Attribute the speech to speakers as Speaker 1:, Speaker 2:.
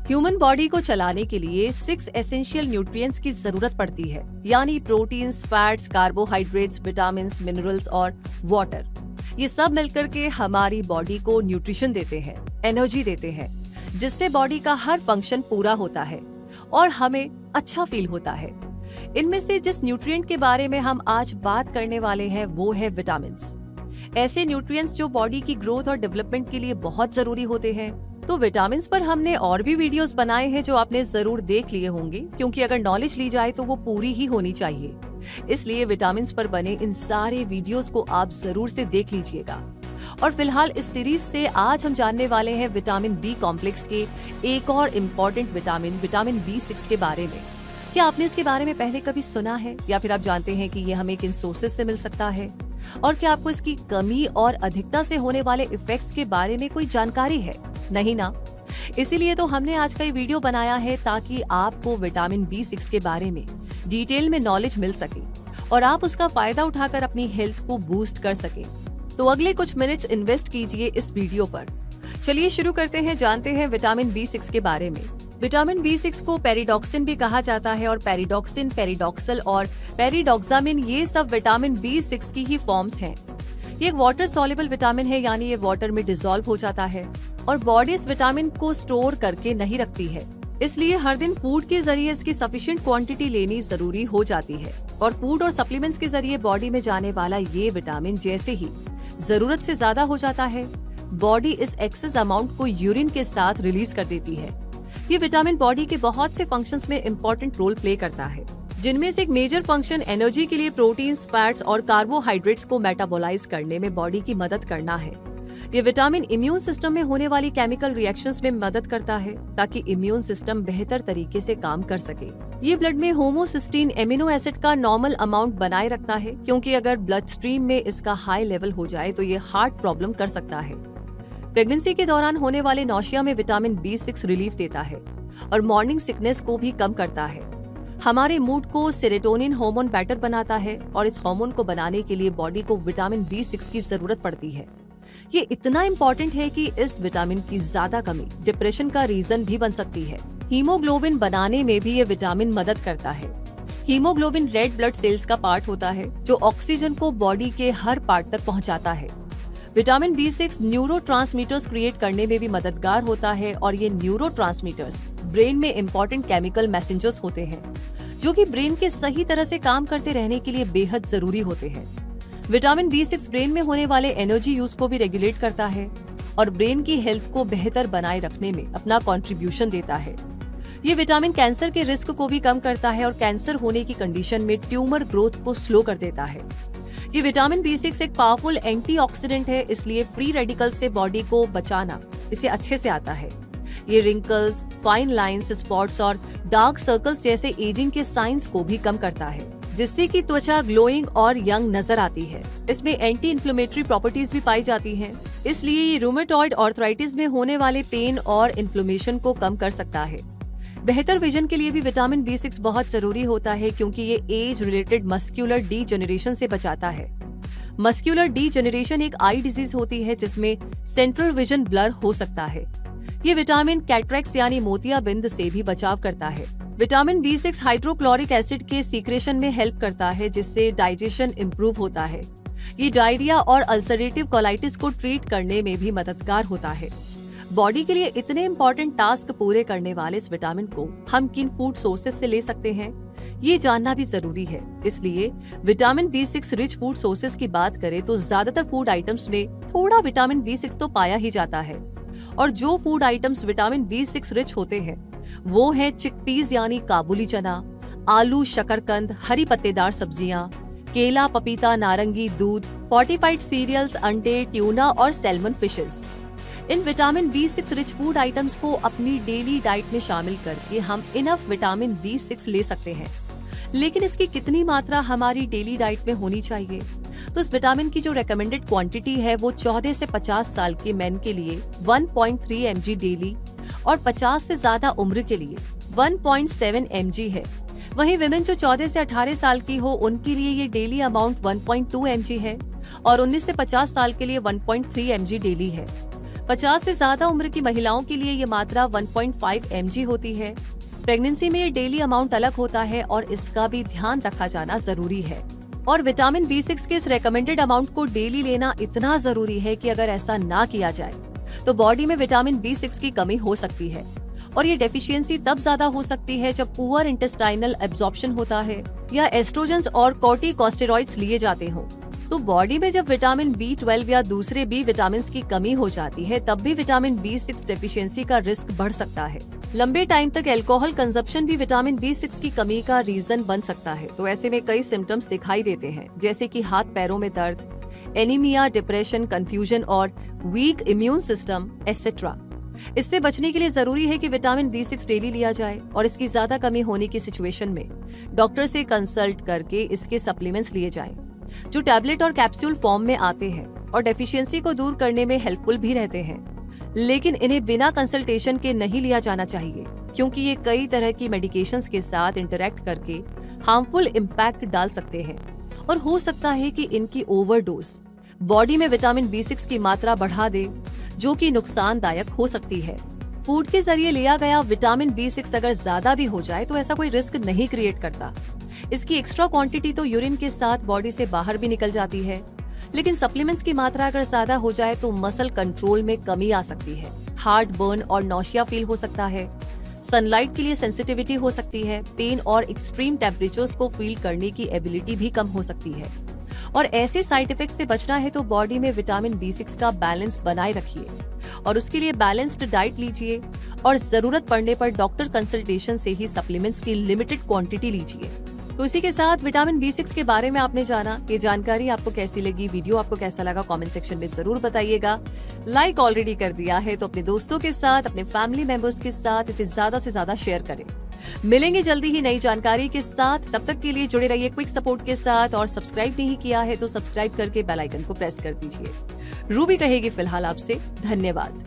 Speaker 1: Human body को चलाने के लिए 6 एसेंशियल न्यूट्रिएंट्स की जरूरत पड़ती है, यानी proteins, fats, carbohydrates, vitamins, minerals और वाटर। ये सब मिलकर के हमारी बॉडी को न्यूट्रिशन देते हैं, एनर्जी देते हैं, जिससे बॉडी का हर फंक्शन पूरा होता है और हमें अच्छा फील होता है। इनमें से जिस न्यूट्रिएंट के बारे में हम आज बात करने वाले हैं वो है विटामिन्स। ऐसे न्यूट्रिएंट्स जो बॉडी की ग्रोथ और डेवलपमेंट के लिए बहुत जरूरी होते हैं। तो विटामिन्स पर हमने और भी वीडियोस बनाए हैं जो आपने जरूर देख लिए होंगे, क्योंकि अगर नॉलेज ली जाए तो वो पूरी ही होनी चाहिए। इसलिए विटामिन्स पर बने इन सारे वीडियोस को आप जरूर से देख लीजिएगा। और फिलहाल इस सीरीज से आज हम जानने वाले हैं विटामिन बी कॉम्प्लेक्स के एक और इम्पोर्टेंट विटामिन B6 के बारे में। क्या आपने इसके बारे में पहले कभी सुना है, या फिर आप जानते हैं कि ये हमें किन सोर्सेज से मिल सकता है? और क्या आपको इसकी कमी और अधिकता से होने वाले इफेक्ट्स के बारे में कोई जानकारी है? नहीं ना? इसीलिए तो हमने आज का ये वीडियो बनाया है, ताकि आपको विटामिन B6 के बारे में डिटेल में नॉलेज मिल सके और आप उसका फायदा उठाकर अपनी हेल्थ को बूस्ट कर सके। तो अगले कुछ मिनट्स इन्वेस्ट कीजिए इस वीडियो पर। चलिए शुरू करते हैं, जानते हैं विटामिन B6 के बारे में। विटामिन B6 को पेरिडॉक्सिन भी कहा जाता है, और पेरिडॉक्सिन, पेरिडॉक्सल और पेरिडॉक्सामिन ये सब विटामिन B6 की ही फॉर्म्स हैं। ये एक वाटर सॉल्युबल विटामिन है, यानी ये वाटर में डिसॉल्व हो जाता है और बॉडी इस विटामिन को स्टोर करके नहीं रखती है। इसलिए हर दिन फूड के जरिए इसकी सफिशिएंट क्वांटिटी लेनी जरूरी हो जाती है। और फूड और सप्लीमेंट्स के जरिए बॉडी में जाने वाला ये विटामिन जैसे ही जरूरत से ज्यादा हो जाता है, बॉडी इस एक्सेस अमाउंट को यूरिन के साथ रिलीज कर देती है। ये विटामिन बॉडी के बहुत से फंक्शंस में इम्पोर्टेंट रोल प्ले करता है, जिनमें से एक मेजर फंक्शन एनर्जी के लिए प्रोटीन्स, फैट्स और कार्बोहाइड्रेट्स को मेटाबोलाइज करने में बॉडी की मदद करना है। ये विटामिन इम्यून सिस्टम में होने वाली केमिकल रिएक्शंस में मदद करता है, ताकि इम्यून सिस्टम बेहतर तरीके से काम कर सके। ये ब्लड में होमोसिस्टीन एमिनो एसिड का नॉर्मल अमाउंट बनाए रखता है, क्योंकि अगर ब्लड स्ट्रीम में इसका हाई लेवल हो जाए तो ये हार्ट प्रॉब्लम कर सकता है। प्रेगनेंसी के दौरान होने वाले नौशिया में विटामिन B6 रिलीफ देता है और मॉर्निंग सिकनेस को भी कम करता है। हमारे मूड को सेरोटोनिन हार्मोन बेटर बनाता है, और इस हार्मोन को बनाने के लिए बॉडी को विटामिन B6 की जरूरत पड़ती है। ये इतना इम्पोर्टेंट है कि इस विटामिन की ज्यादा कमी डिप्रेशन का रीजन भी बन सकती है। हीमोग्लोबिन बनाने में भी ये विटामिन मदद करता है। हीमोग्लोबिन रेड ब्लड सेल्स का पार्ट होता है, जो ऑक्सीजन को बॉडी के हर पार्ट तक पहुंचाता है। विटामिन B6 न्यूरोट्रांसमीटर्स क्रिएट करने में भी मददगार होता है, और ये न्यूरोट्रांसमीटर्स ब्रेन में इम्पोर्टेंट केमिकल मैसेंजर्स होते हैं, जो कि ब्रेन के सही तरह से काम करते रहने के लिए बेहद जरूरी होते हैं। विटामिन B6 ब्रेन में होने वाले एनर्जी यूज को भी रेगुलेट करता है और ब्रेन की हेल्थ को बेहतर बनाए रखने में अपना कंट्रीब्यूशन देता है। ये विटामिन कैंसर के रिस्क को भी कम करता है और कैंसर होने की कंडीशन में ट्यूमर ग्रोथ को स्लो कर देता है। ये विटामिन B6 एक पावरफुल एंटीऑक्सीडेंट है, इसलिए फ्री रेडिकल से बॉडी को बचाना इसे अच्छे से आता है। ये रिंकल्स, फाइन लाइंस, स्पॉट्स और डार्क सर्कल्स जैसे एजिंग के साइंस को भी कम करता है, जिससे कि त्वचा ग्लोइंग और यंग नजर आती है। इसमें एंटी इन्फ्लेमेटरी प्रॉपर्टीज भी पाई जाती हैं, इसलिए ये रूमेटॉइड आर्थराइटिस में होने वाले पेन और इन्फ्लेमेशन को कम कर सकता है। बेहतर विजन के लिए भी विटामिन B6 बहुत जरूरी होता है, क्योंकि ये एज रिलेटेड मस्क्यूलर डीजेनरेशन से बचाता है। मस्क्यूलर डीजेनरेशन एक आई डिजीज होती है, जिसमें सेंट्रल विजन ब्लर हो सकता है। ये विटामिन कैटरेक्स यानी मोतियाबिंद से भी बचाव करता है। विटामिन B6 हाइड्रोक्लोरिक एसिड के सीक्रेशन में हेल्प करता है, जिससे डाइजेशन इम्प्रूव होता है। ये डायरिया और अल्सरेटिव कोलाइटिस को ट्रीट करने में भी मददगार होता है। बॉडी के लिए इतने इम्पोर्टेंट टास्क पूरे करने वाले इस विटामिन को हम किन फूड सोर्सेज से ले सकते हैं, ये जानना भी जरूरी है। इसलिए vitamin B6 rich food sources की बात करें तो ज्यादातर फूड आइटम्स में थोड़ा विटामिन B6 तो पाया ही जाता है। और जो food items vitamin B6 rich होते हैं वो है चिकपीस यानी काबुली चना, आलू, शकरकंद, हरी पत्तेदार सब्जियां, केला, पपीता, नारंगी, दूध, फोर्टिफाइड सीरियल्स, अंडे, ट्यूना और salmon fishes. In vitamin B6 rich food items को अपनी डेली डाइट में शामिल करके हम इनफ विटामिन B6 ले सकते हैं। लेकिन इसकी कितनी मात्रा हमारी डेली डाइट में होनी चाहिए? तो इस विटामिन की जो रेकमेंडेड क्वांटिटी है वो 14 से 50 साल के मेन के लिए 1.3 mg डेली और 50 से ज्यादा उम्र के लिए 1.7 mg है। वहीं विमेन जो 14 से 18 साल की हो उनके लिए ये डेली अमाउंट 1.2 mg है और 19 से 50 साल के लिए 1.3 mg डेली है। 50 से ज्यादा उम्र की महिलाओं के लिए ये मात्रा 1.5 mg होती है। प्रेगनेंसी में ये डेली अमाउंट अलग होता है और इसका भी ध्यान रखा जाना जरूरी है। और विटामिन B6 के इस रेकमेंडेड अमाउंट को डेली लेना इतना जरूरी है कि अगर ऐसा ना किया जाए तो बॉडी में विटामिन B6 की कमी हो सकती है। और ये डेफिशिएंसी तब ज्यादा हो सकती है जब पुअर इंटेस्टाइनल एब्जॉर्प्शन होता है या एस्ट्रोजेंस और कॉर्टिकोस्टेरॉइड्स लिए जाते हों। तो बॉडी में जब विटामिन B12 या दूसरे बी विटामिन की कमी हो जाती है तब भी विटामिन B6 डेफिशिएंसी का रिस्क बढ़ सकता है। लंबे टाइम तक अल्कोहल कंजप्शन भी विटामिन B6 की कमी का रीजन बन सकता है। तो ऐसे में कई सिम्टम्स दिखाई देते हैं, जैसे कि हाथ पैरों में दर्द, एनीमिया, डिप्रेशन, कंफ्यूजन और वीक इम्यून सिस्टम एटसेट्रा। इससे बचने के लिए जरूरी है कि विटामिन B6 डेली लिया जाए और इसकी ज्यादा कमी होने की सिचुएशन में डॉक्टर से कंसल्ट करके इसके सप्लीमेंट्स लिए जाएं, जो टैबलेट और कैप्सूल फॉर्म में आते हैं और डेफिशिएंसी को दूर करने में हेल्पफुल भी रहते हैं। लेकिन इन्हें बिना कंसल्टेशन के नहीं लिया जाना चाहिए, क्योंकि ये कई तरह की मेडिकेशंस के साथ इंटरेक्ट करके हार्मफुल इम्पैक्ट डाल सकते हैं और हो सकता है कि इनकी ओवरडोज बॉडी में विटामिन B6 की मात्रा बढ़ा दे, जो कि नुकसानदायक हो सकती है। फूड के जरिए लिया गया विटामिन B6 अगर ज्यादा भी हो जाए तो ऐसा कोई रिस्क नहीं क्रिएट करता। इसकी एक्स्ट्रा क्वांटिटी तो यूरिन के साथ बॉडी से बाहर भी निकल जाती है, लेकिन सप्लीमेंट्स की मात्रा अगर ज्यादा हो जाए तो मसल कंट्रोल में कमी आ सकती है, हार्ट बर्न और नौशिया फील हो सकता है, सनलाइट के लिए सेंसिटिविटी हो सकती है, पेन और एक्सट्रीम टेम्परेचर्स को फील करने की एबिलिटी भी कम हो सकती है। और ऐसे साइड इफेक्ट से बचना है तो बॉडी में विटामिन B6 का बैलेंस बनाए रखिए और उसके लिए बैलेंस्ड डाइट लीजिए और जरूरत पड़ने पर डॉक्टर कंसल्टेशन से ही सप्लीमेंट्स की लिमिटेड क्वांटिटी लीजिए। तो इसी के साथ विटामिन B6 के बारे में आपने जाना। ये जानकारी आपको कैसी लगी, वीडियो आपको कैसा लगा, कमेंट सेक्शन में जरूर बताइएगा। लाइक ऑलरेडी कर दिया है तो अपने दोस्तों के साथ, अपने फैमिली मेंबर्स के साथ इसे ज्यादा से ज्यादा शेयर करें। मिलेंगे जल्दी ही नई जानकारी के साथ, तब तक के लिए जुड़े रहिए क्विक सपोर्ट के साथ और सब्सक्राइब नहीं किया है तो सब्सक्राइब करके बेल आइकन को प्रेस कर दीजिए। रूबी कहेगी फिलहाल आपसे धन्यवाद।